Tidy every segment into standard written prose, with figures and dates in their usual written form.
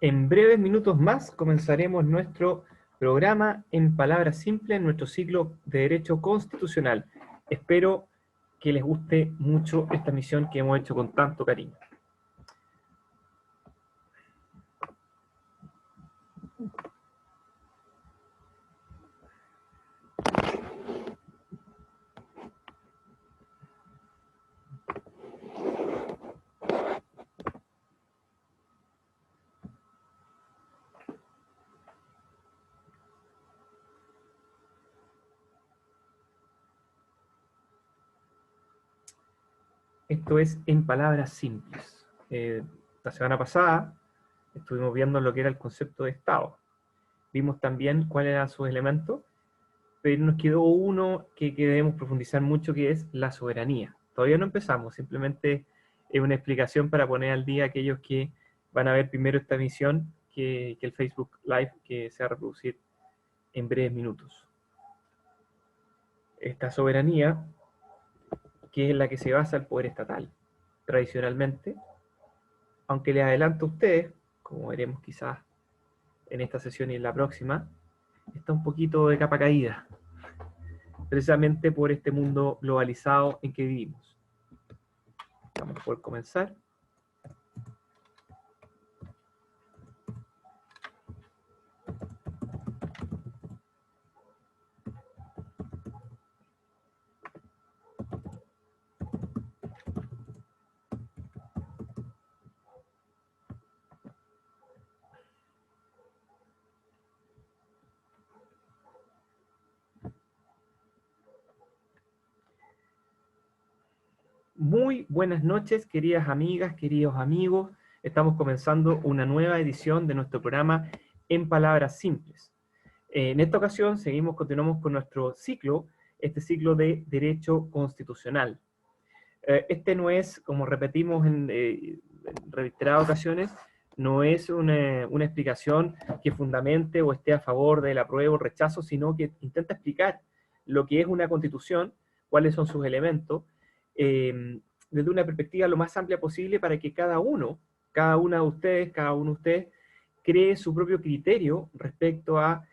En breves minutos más comenzaremos nuestro programa en palabras simples, en nuestro ciclo de Derecho Constitucional. Espero que les guste mucho esta misión que hemos hecho con tanto cariño. Esto es en palabras simples. La semana pasada estuvimos viendo lo que era el concepto de Estado. Vimos también cuáles eran sus elementos, pero nos quedó uno que debemos profundizar mucho, que es la soberanía. Todavía no empezamos, simplemente es una explicación para poner al día a aquellos que van a ver primero esta emisión que el Facebook Live que se va a reproducir en breves minutos. Esta soberanía, que es la que se basa el poder estatal, tradicionalmente, aunque les adelanto a ustedes, como veremos quizás en esta sesión y en la próxima, está un poquito de capa caída, precisamente por este mundo globalizado en que vivimos. Vamos a poder comenzar. Muy buenas noches, queridas amigas, queridos amigos. Estamos comenzando una nueva edición de nuestro programa En Palabras Simples. En esta ocasión continuamos con nuestro ciclo, este ciclo de Derecho Constitucional. Este no es, como repetimos en reiteradas ocasiones, no es una explicación que fundamente o esté a favor del apruebo o rechazo, sino que intenta explicar lo que es una constitución, cuáles son sus elementos, desde una perspectiva lo más amplia posible para que cada uno de ustedes, cree su propio criterio respecto a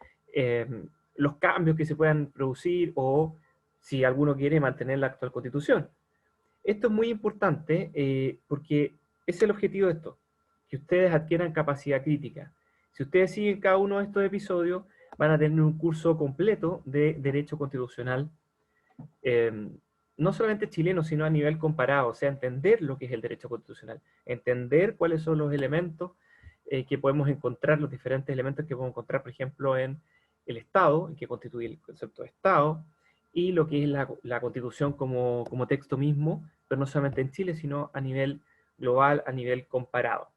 los cambios que se puedan producir o si alguno quiere mantener la actual constitución. Esto es muy importante porque es el objetivo de esto, que ustedes adquieran capacidad crítica. Si ustedes siguen cada uno de estos episodios, van a tener un curso completo de Derecho Constitucional, no solamente chileno, sino a nivel comparado, o sea, entender lo que es el derecho constitucional, entender cuáles son los elementos que podemos encontrar, los diferentes elementos que podemos encontrar, por ejemplo, en el Estado, en que constituye el concepto de Estado, y lo que es la Constitución como texto mismo, pero no solamente en Chile, sino a nivel global, a nivel comparado.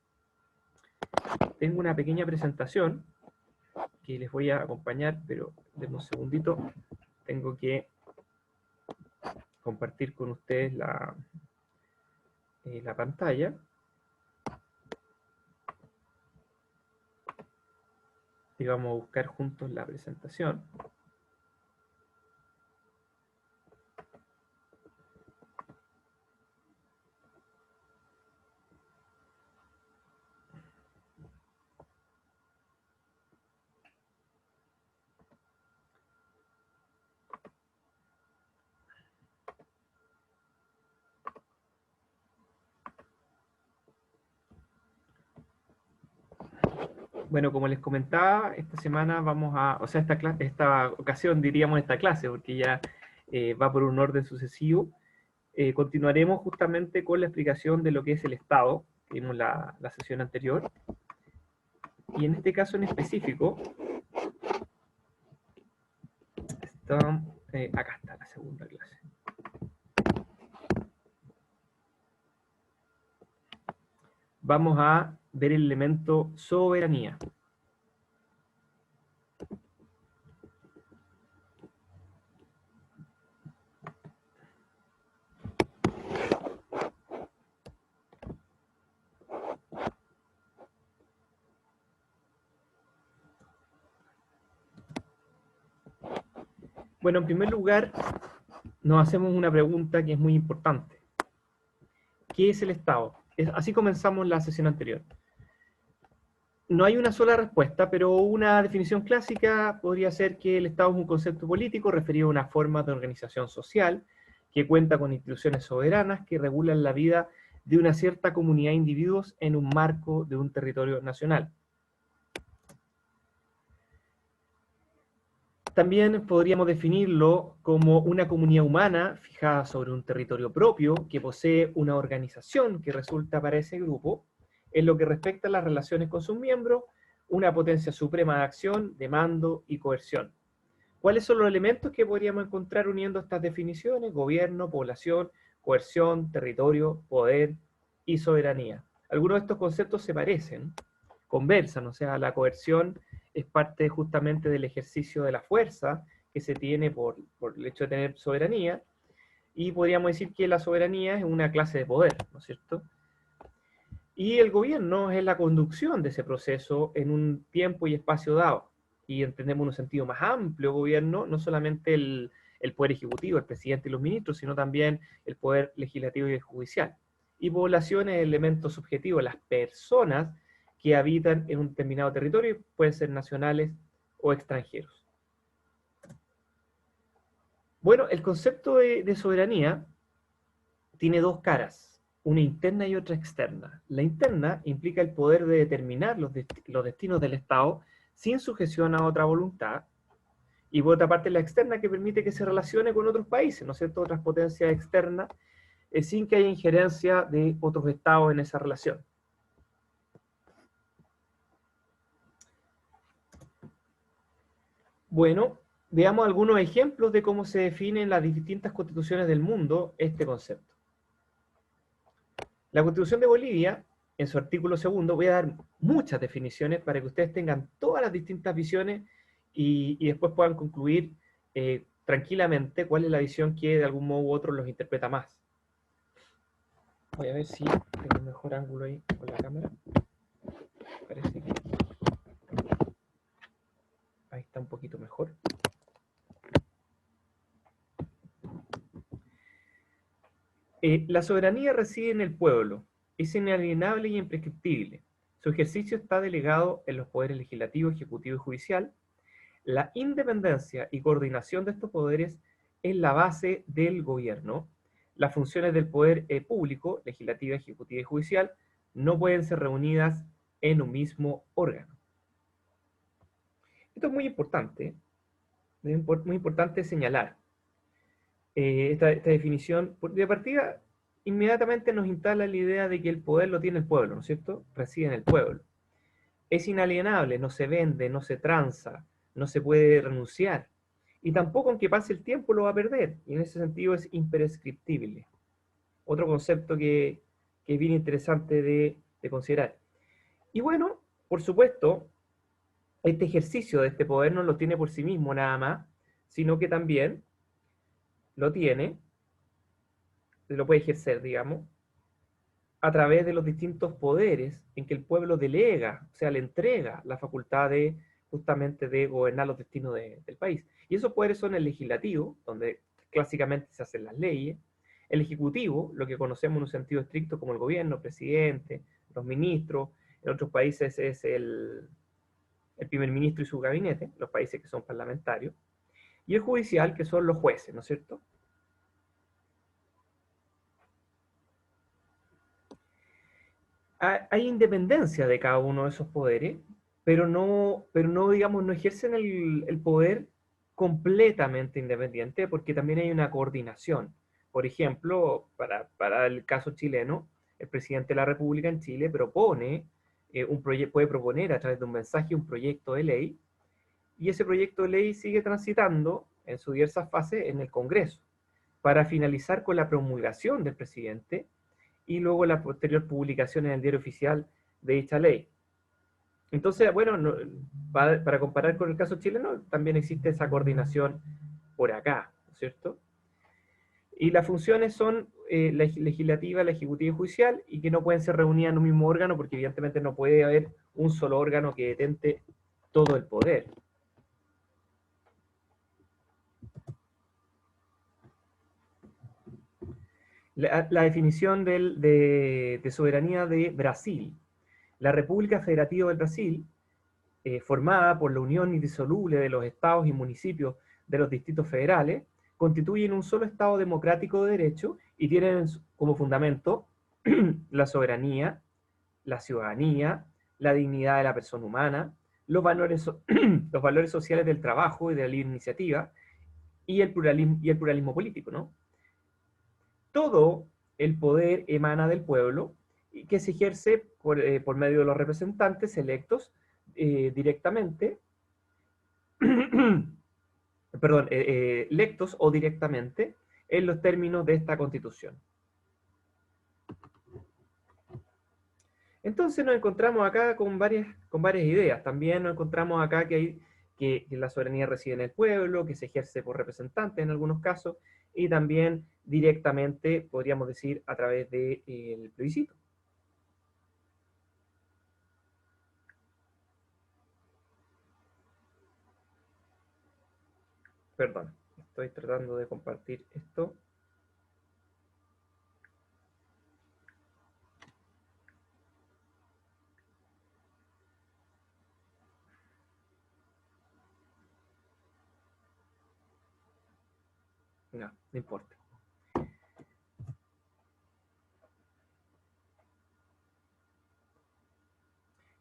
Tengo una pequeña presentación que les voy a acompañar, pero denme un segundito, tengo que compartir con ustedes la pantalla. Y vamos a buscar juntos la presentación. Bueno, como les comentaba, esta semana esta ocasión diríamos esta clase, porque ya va por un orden sucesivo. Continuaremos justamente con la explicación de lo que es el Estado, que vimos la sesión anterior. Y en este caso en específico, acá está la segunda clase. Vamos a ver el elemento soberanía. Bueno, en primer lugar, nos hacemos una pregunta que es muy importante. ¿Qué es el Estado? Así comenzamos la sesión anterior. no hay una sola respuesta, pero una definición clásica podría ser que el Estado es un concepto político referido a una forma de organización social que cuenta con instituciones soberanas que regulan la vida de una cierta comunidad de individuos en un marco de un territorio nacional. También podríamos definirlo como una comunidad humana fijada sobre un territorio propio que posee una organización que resulta para ese grupo, en lo que respecta a las relaciones con sus miembros, una potencia suprema de acción, de mando y coerción. ¿Cuáles son los elementos que podríamos encontrar uniendo estas definiciones? Gobierno, población, coerción, territorio, poder y soberanía. Algunos de estos conceptos se parecen, conversan, o sea, la coerción es parte justamente del ejercicio de la fuerza que se tiene por el hecho de tener soberanía, y podríamos decir que la soberanía es una clase de poder, ¿no es cierto? Y el gobierno es la conducción de ese proceso en un tiempo y espacio dado. Y entendemos en un sentido más amplio gobierno, no solamente el poder ejecutivo, el presidente y los ministros, sino también el poder legislativo y el judicial. Y población es el elemento subjetivo, las personas que habitan en un determinado territorio, pueden ser nacionales o extranjeros. Bueno, el concepto de soberanía tiene dos caras, una interna y otra externa. La interna implica el poder de determinar los destinos del Estado sin sujeción a otra voluntad, y por otra parte la externa, que permite que se relacione con otros países, ¿no es cierto?, otras potencias externas, sin que haya injerencia de otros estados en esa relación. Bueno, veamos algunos ejemplos de cómo se define en las distintas constituciones del mundo este concepto. La Constitución de Bolivia, en su artículo segundo, voy a dar muchas definiciones para que ustedes tengan todas las distintas visiones y después puedan concluir tranquilamente cuál es la visión que de algún modo u otro los interpreta más. Voy a ver si tengo un mejor ángulo ahí con la cámara. Parece que ahí está un poquito mejor. La soberanía reside en el pueblo, es inalienable y imprescriptible. Su ejercicio está delegado en los poderes legislativo, ejecutivo y judicial. La independencia y coordinación de estos poderes es la base del gobierno. Las funciones del poder público, legislativa, ejecutiva y judicial, no pueden ser reunidas en un mismo órgano. Esto es muy importante, muy importante señalar. Esta definición, de partida, inmediatamente nos instala la idea de que el poder lo tiene el pueblo, ¿no es cierto? Reside en el pueblo. Es inalienable, no se vende, no se tranza, no se puede renunciar. Y tampoco, aunque pase el tiempo, lo va a perder. Y en ese sentido es imprescriptible. Otro concepto que es bien interesante de considerar. Y bueno, por supuesto, este ejercicio de este poder no lo tiene por sí mismo nada más, sino que también lo tiene, lo puede ejercer, digamos, a través de los distintos poderes en que el pueblo delega, o sea, le entrega la facultad de justamente de gobernar los destinos del país. Y esos poderes son el legislativo, donde clásicamente se hacen las leyes, el ejecutivo, lo que conocemos en un sentido estricto como el gobierno, presidente, los ministros, en otros países es el primer ministro y su gabinete, los países que son parlamentarios, y el judicial, que son los jueces, ¿no es cierto? Hay independencia de cada uno de esos poderes, pero no digamos, no ejercen el poder completamente independiente, porque también hay una coordinación. Por ejemplo, para el caso chileno, el presidente de la República en Chile propone puede proponer a través de un mensaje un proyecto de ley, y ese proyecto de ley sigue transitando en sus diversas fases en el Congreso, para finalizar con la promulgación del presidente y luego la posterior publicación en el diario oficial de dicha ley. Entonces, bueno, para comparar con el caso chileno, también existe esa coordinación por acá, ¿no es cierto? Y las funciones son la legislativa, la ejecutiva y judicial, y que no pueden ser reunidas en un mismo órgano, porque evidentemente no puede haber un solo órgano que detente todo el poder. La definición de soberanía de Brasil. La República Federativa del Brasil, formada por la unión indisoluble de los estados y municipios de los distritos federales, constituyen un solo Estado democrático de derecho y tienen como fundamento la soberanía, la ciudadanía, la dignidad de la persona humana, los valores, los valores sociales del trabajo y de la libre iniciativa y el pluralismo político, ¿no? Todo el poder emana del pueblo y que se ejerce por medio de los representantes electos directamente, perdón, electos o directamente en los términos de esta Constitución. Entonces nos encontramos acá con varias ideas. También nos encontramos acá que la soberanía reside en el pueblo, que se ejerce por representantes en algunos casos, y también directamente, podríamos decir, a través del plebiscito. Perdón, estoy tratando de compartir esto. No importa.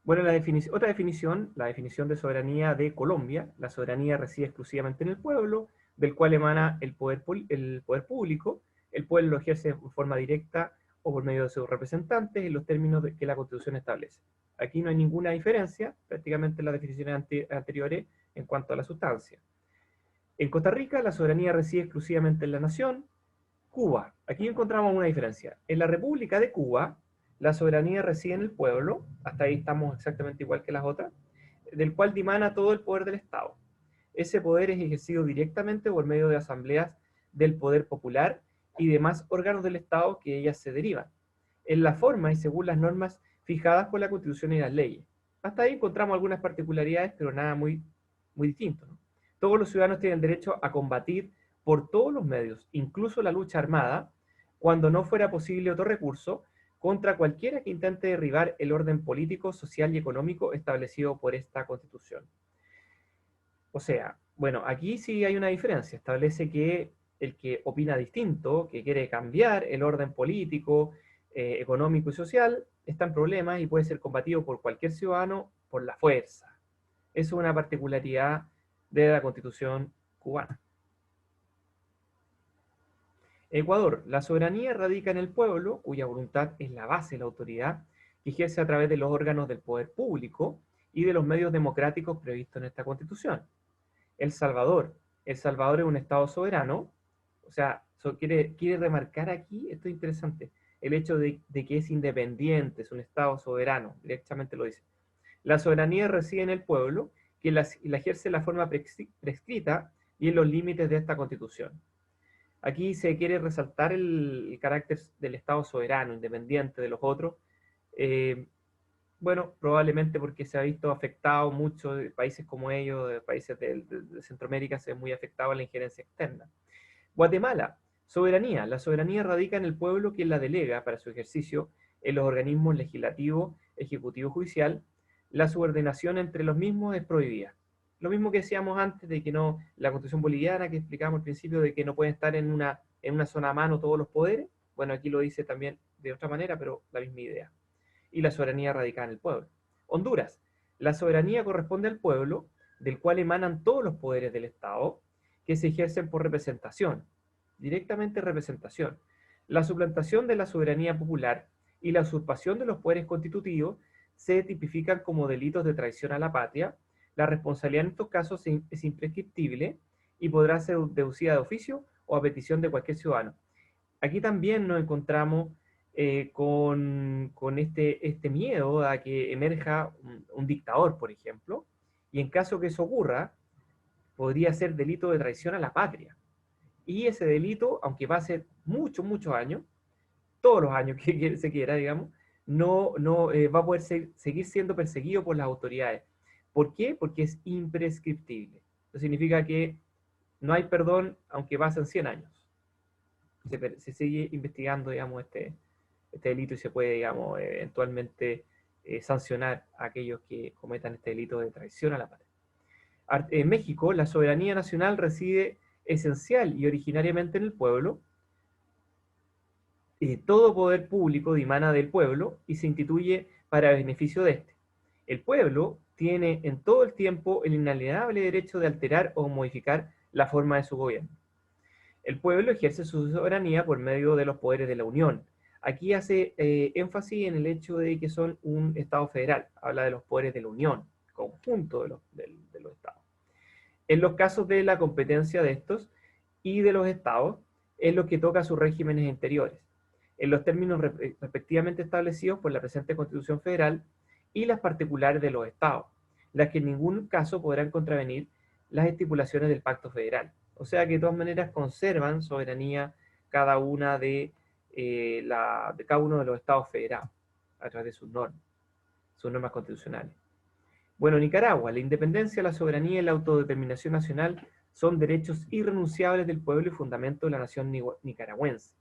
Bueno, otra definición, la definición de soberanía de Colombia: la soberanía reside exclusivamente en el pueblo, del cual emana el poder público. El pueblo lo ejerce de forma directa o por medio de sus representantes en los términos que la Constitución establece. Aquí no hay ninguna diferencia, prácticamente las definiciones anteriores en cuanto a la sustancia. En Costa Rica, la soberanía reside exclusivamente en la nación. Cuba, aquí encontramos una diferencia. En la República de Cuba, la soberanía reside en el pueblo, hasta ahí estamos exactamente igual que las otras, del cual dimana todo el poder del Estado. Ese poder es ejercido directamente por medio de asambleas del poder popular y demás órganos del Estado que ellas se derivan, en la forma y según las normas fijadas por la Constitución y las leyes. Hasta ahí encontramos algunas particularidades, pero nada muy distinto, ¿no? Todos los ciudadanos tienen derecho a combatir por todos los medios, incluso la lucha armada, cuando no fuera posible otro recurso, contra cualquiera que intente derribar el orden político, social y económico establecido por esta Constitución. O sea, bueno, aquí sí hay una diferencia. Establece que el que opina distinto, que quiere cambiar el orden político, económico y social, está en problemas y puede ser combatido por cualquier ciudadano por la fuerza. Eso es una particularidad de la Constitución cubana. Ecuador, la soberanía radica en el pueblo, cuya voluntad es la base de la autoridad, que ejerce a través de los órganos del poder público y de los medios democráticos previstos en esta Constitución. El Salvador es un Estado soberano, o sea, quiere remarcar aquí, esto es interesante, el hecho de que es independiente, es un Estado soberano, directamente lo dice. La soberanía reside en el pueblo, que la ejerce de la forma prescrita y en los límites de esta Constitución. Aquí se quiere resaltar el carácter del Estado soberano, independiente de los otros. Bueno, probablemente porque se ha visto afectado mucho, países como ellos, países de Centroamérica, se ven muy afectados a la injerencia externa. Guatemala, soberanía. La soberanía radica en el pueblo, quien la delega para su ejercicio en los organismos legislativo, ejecutivo, judicial. La subordinación entre los mismos es prohibida. Lo mismo que decíamos antes de que no, la Constitución boliviana que explicamos al principio de que no pueden estar en una sola mano todos los poderes. Bueno, aquí lo dice también de otra manera, pero la misma idea. Y la soberanía radica en el pueblo. Honduras, la soberanía corresponde al pueblo, del cual emanan todos los poderes del Estado, que se ejercen por representación, directamente representación. La suplantación de la soberanía popular y la usurpación de los poderes constitutivos se tipifican como delitos de traición a la patria. La responsabilidad en estos casos es imprescriptible y podrá ser deducida de oficio o a petición de cualquier ciudadano. Aquí también nos encontramos con este miedo a que emerja un dictador, por ejemplo, y en caso que eso ocurra, podría ser delito de traición a la patria. Y ese delito, aunque pase muchos años, todos los años que se quiera, digamos, no va a poder seguir siendo perseguido por las autoridades. ¿Por qué? Porque es imprescriptible. Eso significa que no hay perdón aunque pasen 100 años. Se sigue investigando, digamos, este delito y se puede, digamos, eventualmente sancionar a aquellos que cometan este delito de traición a la patria. En México, la soberanía nacional reside esencial y originariamente en el pueblo. Todo poder público dimana del pueblo y se instituye para beneficio de éste. El pueblo tiene en todo el tiempo el inalienable derecho de alterar o modificar la forma de su gobierno. El pueblo ejerce su soberanía por medio de los poderes de la Unión. Aquí hace énfasis en el hecho de que son un Estado federal. Habla de los poderes de la Unión, conjunto de los Estados. En los casos de la competencia de estos y de los Estados, es lo que toca a sus regímenes interiores, en los términos respectivamente establecidos por la presente Constitución Federal y las particulares de los Estados, las que en ningún caso podrán contravenir las estipulaciones del Pacto Federal. O sea que de todas maneras conservan soberanía cada una de cada uno de los Estados federados a través de sus normas constitucionales. Bueno, Nicaragua, la independencia, la soberanía y la autodeterminación nacional son derechos irrenunciables del pueblo y fundamento de la nación nicaragüense.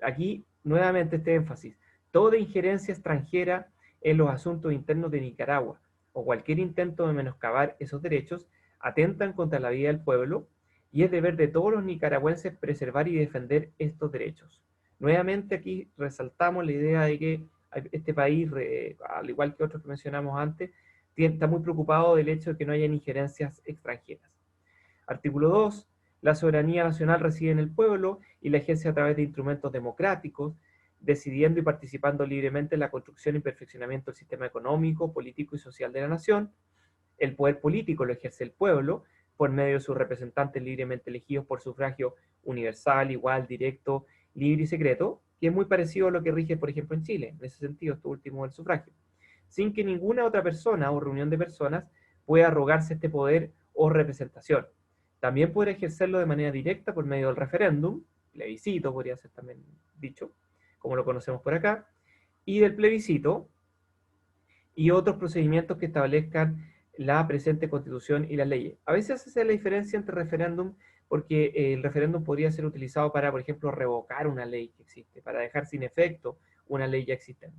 Aquí, nuevamente este énfasis, toda injerencia extranjera en los asuntos internos de Nicaragua o cualquier intento de menoscabar esos derechos atentan contra la vida del pueblo y es deber de todos los nicaragüenses preservar y defender estos derechos. Nuevamente aquí resaltamos la idea de que este país, al igual que otros que mencionamos antes, está muy preocupado del hecho de que no haya injerencias extranjeras. Artículo 2. La soberanía nacional reside en el pueblo y la ejerce a través de instrumentos democráticos, decidiendo y participando libremente en la construcción y perfeccionamiento del sistema económico, político y social de la nación. El poder político lo ejerce el pueblo por medio de sus representantes libremente elegidos por sufragio universal, igual, directo, libre y secreto, que es muy parecido a lo que rige, por ejemplo, en Chile, en ese sentido, esto último del sufragio, sin que ninguna otra persona o reunión de personas pueda arrogarse este poder o representación. También podrá ejercerlo de manera directa por medio del referéndum, plebiscito podría ser también dicho, como lo conocemos por acá, y del plebiscito y otros procedimientos que establezcan la presente constitución y las leyes. A veces se hace la diferencia entre referéndum porque el referéndum podría ser utilizado para, por ejemplo, revocar una ley que existe, para dejar sin efecto una ley ya existente.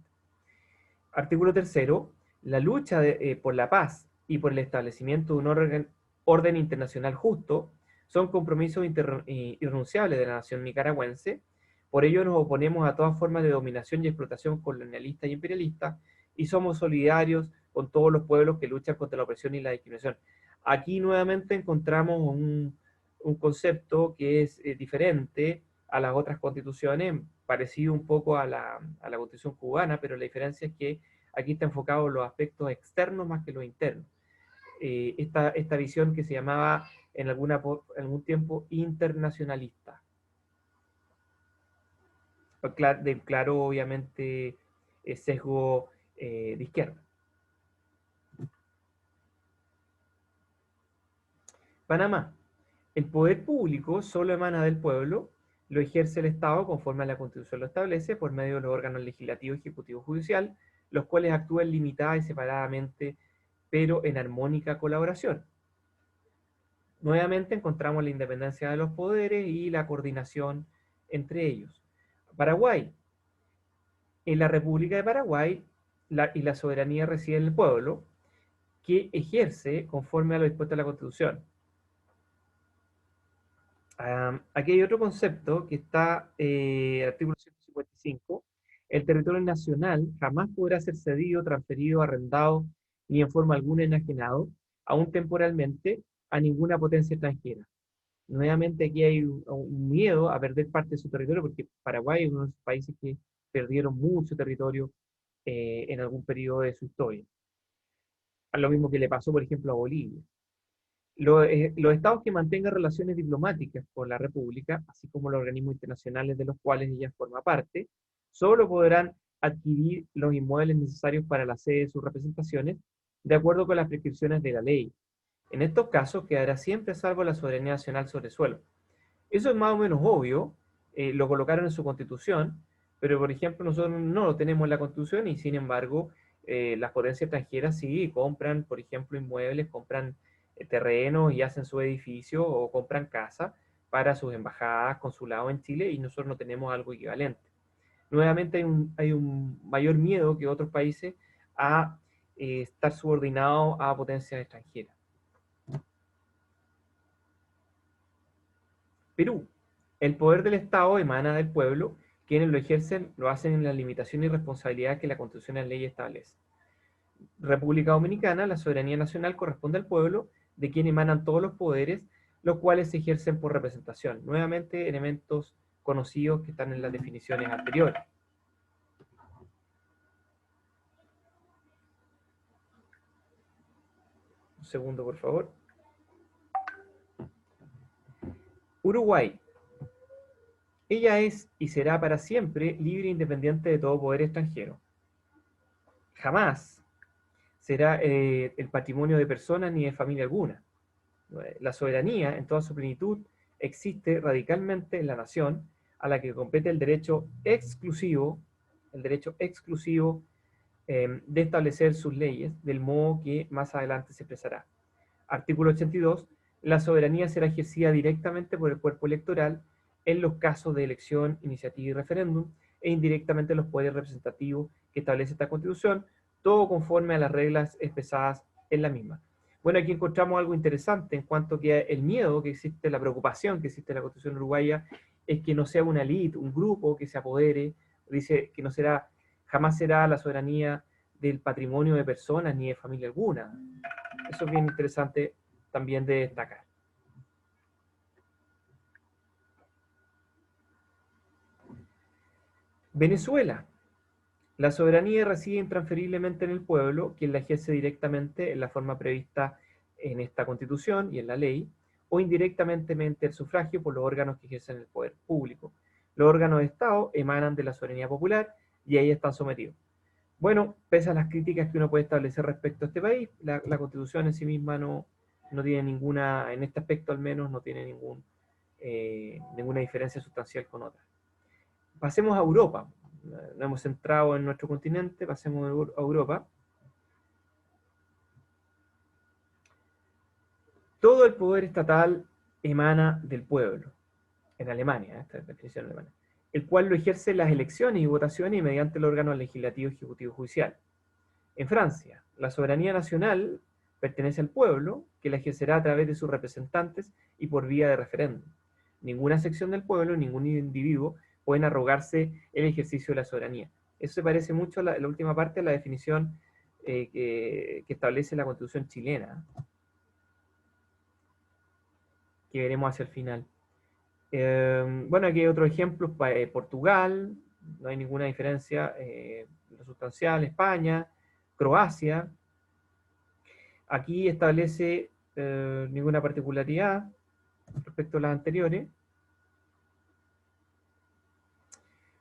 Artículo 3. La lucha por la paz y por el establecimiento de un orden internacional justo son compromisos irrenunciables de la nación nicaragüense. Por ello nos oponemos a todas formas de dominación y explotación colonialista y imperialista y somos solidarios con todos los pueblos que luchan contra la opresión y la discriminación. Aquí nuevamente encontramos un concepto que es diferente a las otras constituciones, parecido un poco a la constitución cubana, pero la diferencia es que aquí está enfocado en los aspectos externos más que los internos. Esta visión que se llamaba en algún tiempo internacionalista, de claro, obviamente, sesgo de izquierda. Panamá. El poder público solo emana del pueblo, lo ejerce el Estado conforme a la Constitución lo establece por medio de los órganos legislativo, ejecutivo, judicial, los cuales actúan limitada y separadamente, pero en armónica colaboración. Nuevamente encontramos la independencia de los poderes y la coordinación entre ellos. Paraguay. En la República de Paraguay, la soberanía reside en el pueblo, que ejerce conforme a lo dispuesto en la Constitución. Aquí hay otro concepto que está, artículo 155. El territorio nacional jamás podrá ser cedido, transferido, arrendado, ni en forma alguna enajenado, aún temporalmente, a ninguna potencia extranjera. Nuevamente aquí hay un miedo a perder parte de su territorio, porque Paraguay es uno de los países que perdieron mucho territorio en algún periodo de su historia. A lo mismo que le pasó, por ejemplo, a Bolivia. Los estados que mantengan relaciones diplomáticas con la República, así como los organismos internacionales de los cuales ella forma parte, solo podrán adquirir los inmuebles necesarios para la sede de sus representaciones, de acuerdo con las prescripciones de la ley. En estos casos quedará siempre a salvo la soberanía nacional sobre el suelo. Eso es más o menos obvio, lo colocaron en su constitución, pero por ejemplo nosotros no lo tenemos en la constitución y sin embargo las potencias extranjeras sí compran, por ejemplo, inmuebles, compran terrenos y hacen su edificio o compran casa para sus embajadas, consulados en Chile y nosotros no tenemos algo equivalente. Nuevamente hay un mayor miedo que otros países a estar subordinado a potencias extranjeras. Perú. El poder del Estado emana del pueblo. Quienes lo ejercen lo hacen en las limitaciones y responsabilidades que la Constitución y la ley establecen. República Dominicana. La soberanía nacional corresponde al pueblo, de quien emanan todos los poderes, los cuales se ejercen por representación. Nuevamente, elementos conocidos que están en las definiciones anteriores. Un segundo, por favor. Uruguay. Ella es y será para siempre libre e independiente de todo poder extranjero. Jamás será el patrimonio de personas ni de familia alguna. La soberanía, en toda su plenitud, existe radicalmente en la nación, a la que compete el derecho exclusivo de establecer sus leyes, del modo que más adelante se expresará. Artículo 82. La soberanía será ejercida directamente por el cuerpo electoral en los casos de elección, iniciativa y referéndum, e indirectamente los poderes representativos que establece esta Constitución, todo conforme a las reglas expresadas en la misma. Bueno, aquí encontramos algo interesante en cuanto que el miedo que existe, la preocupación que existe en la Constitución uruguaya, es que no sea una élite, un grupo que se apodere. Dice que no será, jamás será la soberanía del patrimonio de personas ni de familia alguna. Eso es bien interesante también de destacar. Venezuela. La soberanía reside intransferiblemente en el pueblo, quien la ejerce directamente en la forma prevista en esta Constitución y en la ley, o indirectamente mediante el sufragio por los órganos que ejercen el poder público. Los órganos de Estado emanan de la soberanía popular y ahí están sometidos. Bueno, pese a las críticas que uno puede establecer respecto a este país, la Constitución en sí misma no tiene ninguna, en este aspecto al menos, no tiene ninguna diferencia sustancial con otras. Pasemos a Europa. Nos hemos centrado en nuestro continente, pasemos a Europa. Todo el poder estatal emana del pueblo, en Alemania, esta es la definición alemana, el cual lo ejerce en las elecciones y votaciones y mediante el órgano legislativo, ejecutivo y judicial. En Francia, la soberanía nacional pertenece al pueblo, que la ejercerá a través de sus representantes y por vía de referéndum. Ninguna sección del pueblo, ningún individuo pueden arrogarse el ejercicio de la soberanía. Eso se parece mucho a la última parte, a la definición que establece la Constitución chilena, que veremos hacia el final. Bueno, aquí hay otro ejemplo, Portugal, no hay ninguna diferencia sustancial, España, Croacia. Aquí establece ninguna particularidad respecto a las anteriores.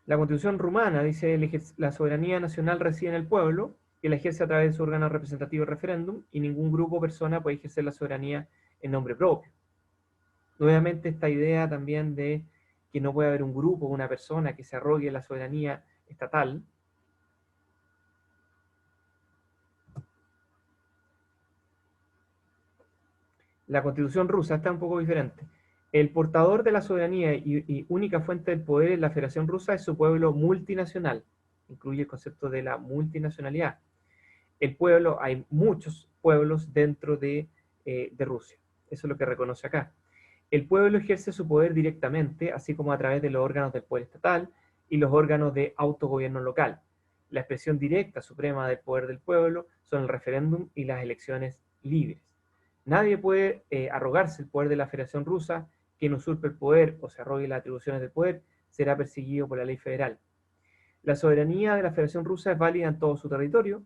La Constitución rumana dice la soberanía nacional reside en el pueblo, que la ejerce a través de su órgano representativo y referéndum, y ningún grupo o persona puede ejercer la soberanía en nombre propio. Nuevamente esta idea también de que no puede haber un grupo o una persona que se arrogue la soberanía estatal. La Constitución rusa está un poco diferente. El portador de la soberanía y única fuente del poder en la Federación Rusa es su pueblo multinacional. Incluye el concepto de la multinacionalidad. El pueblo, hay muchos pueblos dentro de Rusia. Eso es lo que reconoce acá. El pueblo ejerce su poder directamente, así como a través de los órganos del poder estatal y los órganos de autogobierno local. La expresión directa suprema del poder del pueblo son el referéndum y las elecciones libres. Nadie puede arrogarse el poder de la Federación Rusa. Quien usurpe el poder o se arrogue las atribuciones del poder será perseguido por la ley federal. La soberanía de la Federación Rusa es válida en todo su territorio.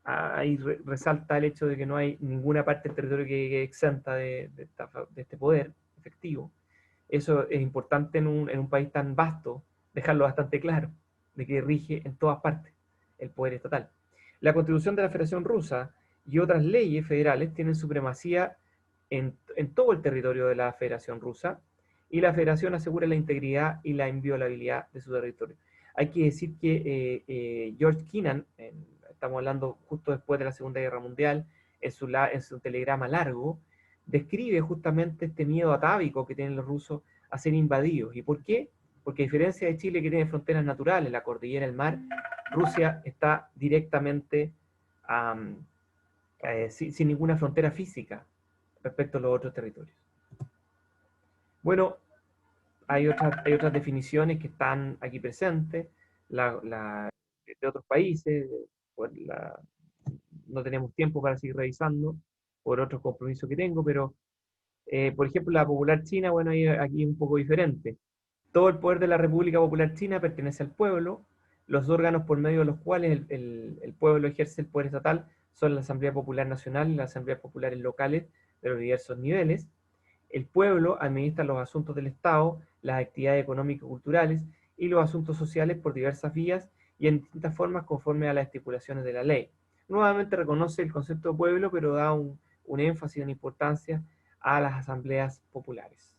Ahí resalta el hecho de que no hay ninguna parte del territorio que exenta de este poder efectivo. Eso es importante en un país tan vasto, dejarlo bastante claro, de que rige en todas partes el poder estatal. La Constitución de la Federación Rusa y otras leyes federales tienen supremacía en todo el territorio de la Federación Rusa, y la Federación asegura la integridad y la inviolabilidad de su territorio. Hay que decir que George Kennan, estamos hablando justo después de la Segunda Guerra Mundial, en su telegrama largo, describe justamente este miedo atávico que tienen los rusos a ser invadidos. ¿Y por qué? porque a diferencia de Chile, que tiene fronteras naturales, la cordillera, el mar, Rusia está directamente sin ninguna frontera física respecto a los otros territorios. Bueno, hay otras definiciones que están aquí presentes, de otros países, pues no tenemos tiempo para seguir revisando por otros compromisos que tengo, pero por ejemplo la Popular China, bueno, aquí es un poco diferente. Todo el poder de la República Popular China pertenece al pueblo. Los órganos por medio de los cuales el pueblo ejerce el poder estatal son la Asamblea Popular Nacional y las Asambleas Populares Locales de los diversos niveles. El pueblo administra los asuntos del Estado, las actividades económicas y culturales y los asuntos sociales por diversas vías y en distintas formas conforme a las estipulaciones de la ley. Nuevamente reconoce el concepto de pueblo, pero da un énfasis, una importancia a las asambleas populares.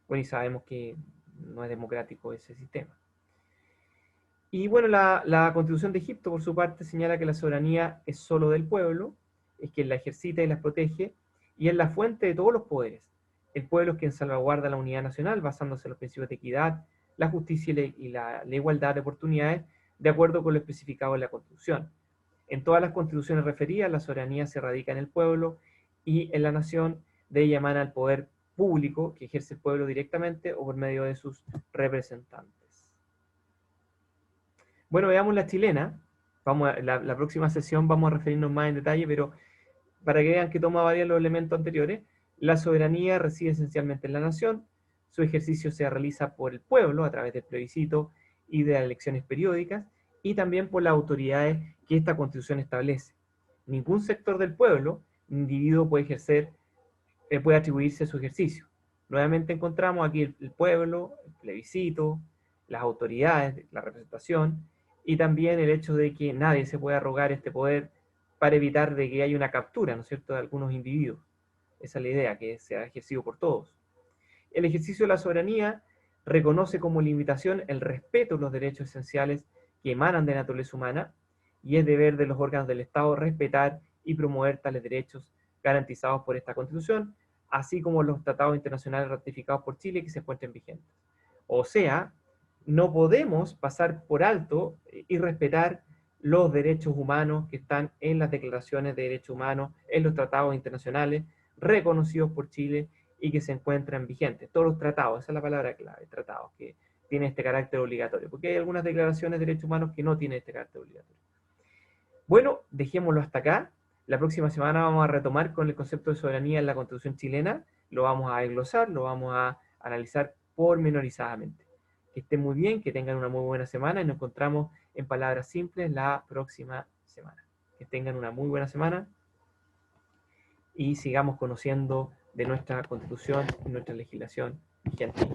Bueno, y sabemos que no es democrático ese sistema. Y bueno, la Constitución de Egipto, por su parte, señala que la soberanía es solo del pueblo, es quien la ejercita y la protege, y es la fuente de todos los poderes. El pueblo es quien salvaguarda la unidad nacional basándose en los principios de equidad, la justicia y la igualdad de oportunidades, de acuerdo con lo especificado en la Constitución. En todas las constituciones referidas, la soberanía se radica en el pueblo y en la nación. De ella emana el poder público que ejerce el pueblo directamente o por medio de sus representantes. Bueno, veamos la chilena. La próxima sesión vamos a referirnos más en detalle, pero para que vean que toma varios los elementos anteriores, la soberanía reside esencialmente en la nación, su ejercicio se realiza por el pueblo a través del plebiscito y de las elecciones periódicas, y también por las autoridades que esta Constitución establece. Ningún sector del pueblo, individuo puede atribuirse a su ejercicio. Nuevamente encontramos aquí el pueblo, el plebiscito, las autoridades, la representación, y también el hecho de que nadie se puede arrogar este poder para evitar de que haya una captura, ¿no es cierto?, de algunos individuos. Esa es la idea, que sea ejercido por todos. El ejercicio de la soberanía reconoce como limitación el respeto a los derechos esenciales que emanan de la naturaleza humana, y es deber de los órganos del Estado respetar y promover tales derechos garantizados por esta Constitución, así como los tratados internacionales ratificados por Chile que se encuentren vigentes. O sea, no podemos pasar por alto y respetar los derechos humanos que están en las declaraciones de derechos humanos, en los tratados internacionales reconocidos por Chile y que se encuentran vigentes. Todos los tratados, esa es la palabra clave, tratados, que tienen este carácter obligatorio, porque hay algunas declaraciones de derechos humanos que no tienen este carácter obligatorio. Bueno, dejémoslo hasta acá. La próxima semana vamos a retomar con el concepto de soberanía en la Constitución chilena, lo vamos a desglosar, lo vamos a analizar pormenorizadamente. Que estén muy bien, que tengan una muy buena semana y nos encontramos en Palabras Simples la próxima semana. Que tengan una muy buena semana y sigamos conociendo de nuestra Constitución y nuestra legislación vigente.